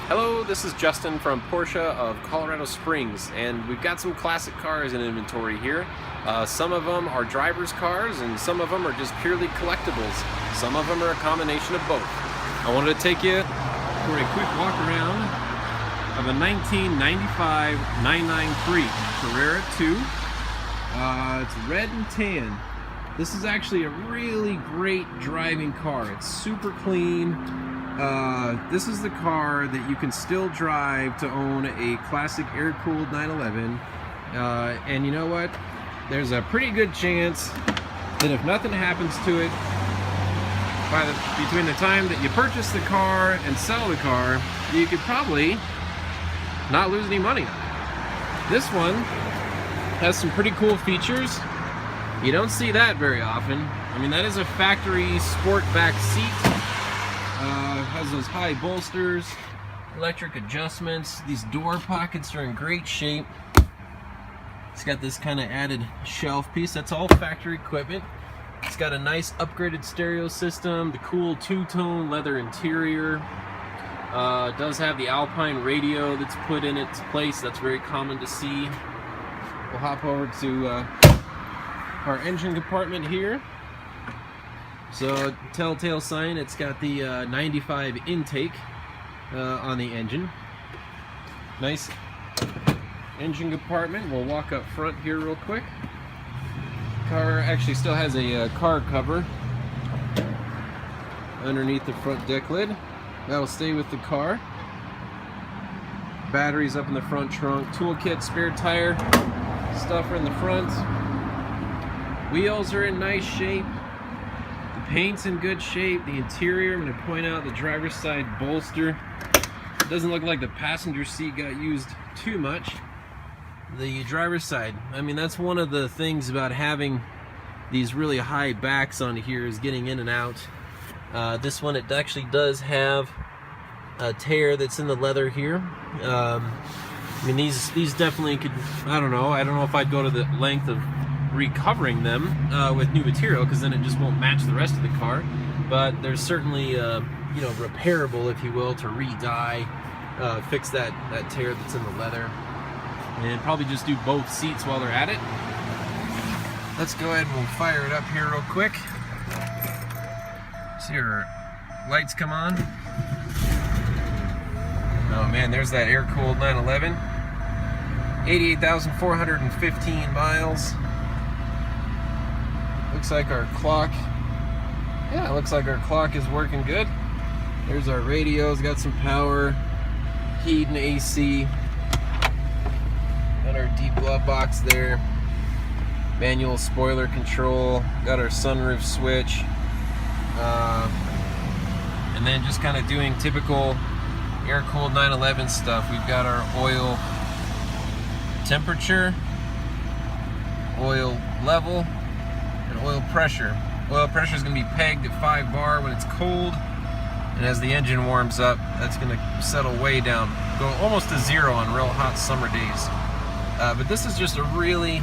Hello, this is Justin from Porsche of Colorado Springs, and we've got some classic cars in inventory here. Some of them are driver's cars, and some of them are just purely collectibles. Some of them are a combination of both. I wanted to take you for a quick walk around of a 1995 993 Carrera 2. It's red and tan. This is actually a really great driving car. It's super clean. This is the car that you can still drive to own a classic air-cooled 911. And you know what? There's a pretty good chance that if nothing happens to it, between the time that you purchase the car and sell the car, you could probably not lose any money on it. This one has some pretty cool features. You don't see that very often. I mean, that is a factory sport back seat. Has those high bolsters, electric adjustments. These door pockets are in great shape. It's got this kind of added shelf piece. That's all factory equipment. It's got a nice upgraded stereo system, the cool two-tone leather interior. It does have the Alpine radio that's put in its place. That's very common to see. We'll hop over to our engine compartment here. So, telltale sign, it's got the 95 intake on the engine. Nice engine compartment. We'll walk up front here real quick. Car actually still has a car cover underneath the front deck lid. That'll stay with the car. Batteries up in the front trunk. Toolkit, spare tire, stuffer in the front. Wheels are in nice shape. Paint's in good shape. The interior, I'm going to point out the driver's side bolster. It doesn't look like the passenger seat got used too much. The driver's side, I mean, that's one of the things about having these really high backs on here is getting in and out. This one, it actually does have a tear that's in the leather here. I mean, these definitely could, I don't know if I'd go to the length of recovering them with new material, because then it just won't match the rest of the car. But there's certainly you know, repairable, if you will, to re-dye, fix that tear that's in the leather, and probably just do both seats while they're at it. Let's go ahead and we'll fire it up here real quick. See our lights come on. Oh man, there's that air-cooled 911. 88,415 miles. Looks like our clock, yeah, looks like our clock is working good. There's our radios, got some power, heat and AC. Got our deep glove box there. Manual spoiler control, got our sunroof switch. And then just kind of doing typical air-cooled 911 stuff. We've got our oil temperature, oil level, and oil pressure. Oil pressure is going to be pegged at 5 bar when it's cold, and as the engine warms up, that's going to settle way down, go almost to 0 on real hot summer days. But this is just a really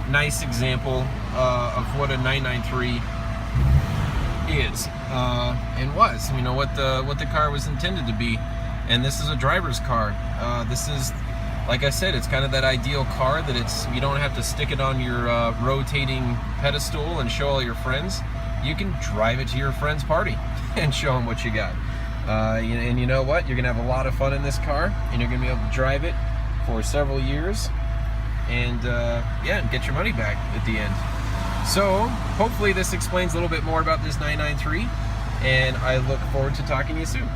nice example of what a 993 is and was. You know what the car was intended to be, and this is a driver's car. This is, like I said, it's kind of that ideal car that you don't have to stick it on your rotating pedestal and show all your friends. You can drive it to your friend's party and show them what you got. And you know what? You're going to have a lot of fun in this car, and you're going to be able to drive it for several years and yeah, and get your money back at the end. So hopefully this explains a little bit more about this 993, and I look forward to talking to you soon.